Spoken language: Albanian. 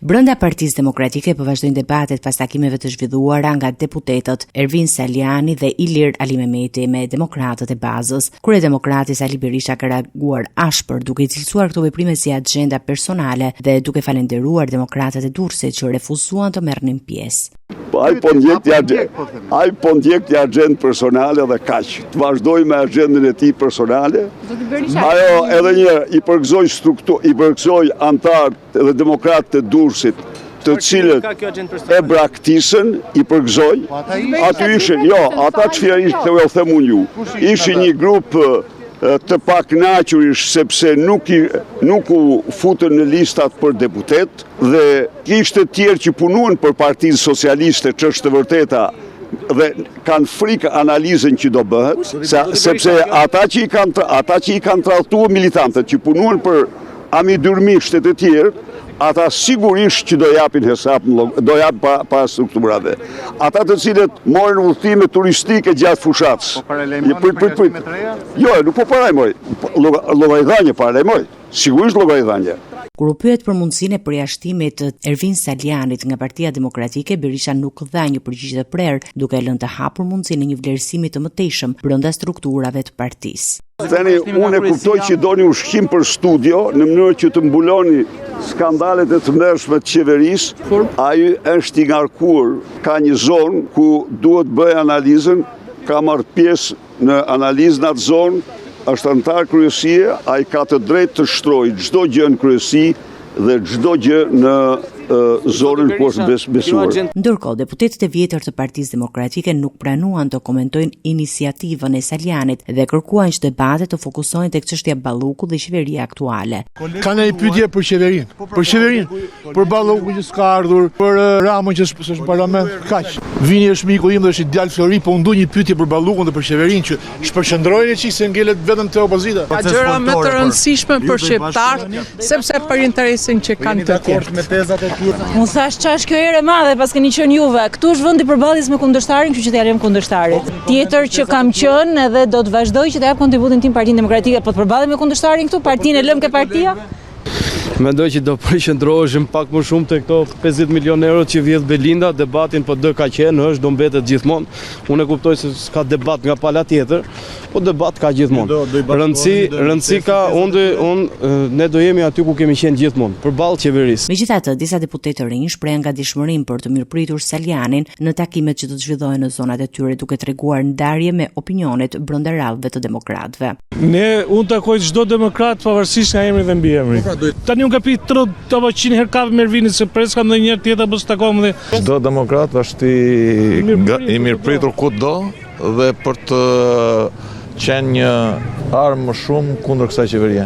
Brenda Partisë Demokratike po vazhdojnë debatet pas takimeve të zhvilluara nga deputetët Ervin Saliani dhe Ilir Alimemeti me demokratët e bazës. Kryedemokrati Sali Berisha ka reaguar ashpër duke i cilësuar këto veprime si agjenda personale dhe duke falenderuar demokratët e Durrësit që refuzuan të merrnin pjesë. Ai po ndjek të agjendë personale dhe kaq. Të vazhdoj me agjendën e tij personale. Ajo edhe një i përgëzoj antarët dhe demokratët e Durrësit, të cilët e braktisën, i përgëzoj. Aty ishin, ata çfarë ishte, u them unë ju. Ishin një grup të pakënaqurish sepse nuk u futën në listat për deputet dhe kishte tjerë që punuan për Partinë Socialiste, që është të vërteta dhe kanë frikë analizën që do bëhet, sepse ata që i kanë trajtuar militantët që punuan për amidurmishtet e tjerë, ata sigurisht që do japin hesap, do japin para strukturave. Ata të cilët morën udhëtime turistike gjatë fushatës. Jo, nuk po parajmoj. Llogaridhanje parajmoj. Sigurisht llogaridhanje. Kur u pyet për mundësinë e përjashtimit të Ervin Salianit nga Partia Demokratike, Berisha nuk dha një përgjigje të prerë, duke lënë të hapur mundësinë e një vlerësimi të mëtejshëm brenda strukturave të partisë. Tani unë e kuptoj që doni ushqim për studio në mënyrë që të mbuloni skandalet e të ndershme të qeverisë. Ai është i ngarkuar, ka një zonë ku duhet bëj analizën, ka marrë pjesë në analizën atë zonë, është antar kryesie, ai ka të drejtë të shtrojë çdo gjë në kryesi dhe çdo gjë në zonën ku është besuar. Ndërkohë, deputetët e vjetër të Partisë Demokratike nuk pranuan të komentojnë iniciativën e Salianit dhe kërkuan që debatet të fokusohen tek çështja Ballukut dhe qeveria aktuale. Ka një pyetje për qeverinë, për Ballukun që s'ka ardhur, për Ramën që është në parlament, kaq. Vini është miku im dhe është i djalë Flori, po ndu një pyetje për Ballukun dhe për qeverinë që shpërqendrojnë çik se ngelet vetëm te opozita. Ka gjëra më të rëndësishme për shqiptarët, sepse për interesin që kanë të tjerë. Unë thash ç'është kjo erë e madhe pas keni qenë juve. Këtu është vendi përballjes me kundërshtarin, kështu që t'jarrim kundërshtarit. Tjetër që kam qenë edhe do të vazhdoj që të jap kontributin tim Partinë Demokratike, po të përballem me kundërshtarin këtu, partinë e lëm ke partia. Mendoj që do përqendroheshim pak më shumë te këto 50 milionë euro që vjedh Belinda, debatin po do ka qenë, është do mbetet gjithmonë. Unë e kuptoj se s'ka debat nga pala tjetër, po debat ka gjithmonë. Rëndësi ka, ne do jemi aty ku kemi qenë gjithmonë, përballë qeverisë. Megjithatë, disa deputetë rinj shprehen gatishmërinë për të mirëpritur Salianin në takimet që do të zhvillohen në zonat e tyre, duke treguar ndarje me opinionet brenda radhëve të demokratëve. Unë takoj çdo demokrat pavarësisht nga emri dhe mbiemri. Tani unë ka pi 100 herë kafë me Ervinin se preska ndonjëherë tjetër apo s'takojmë dhe çdo demokrat është i mirëpritur kudo dhe për të qenë një armë më shumë kundër kësaj qeverie.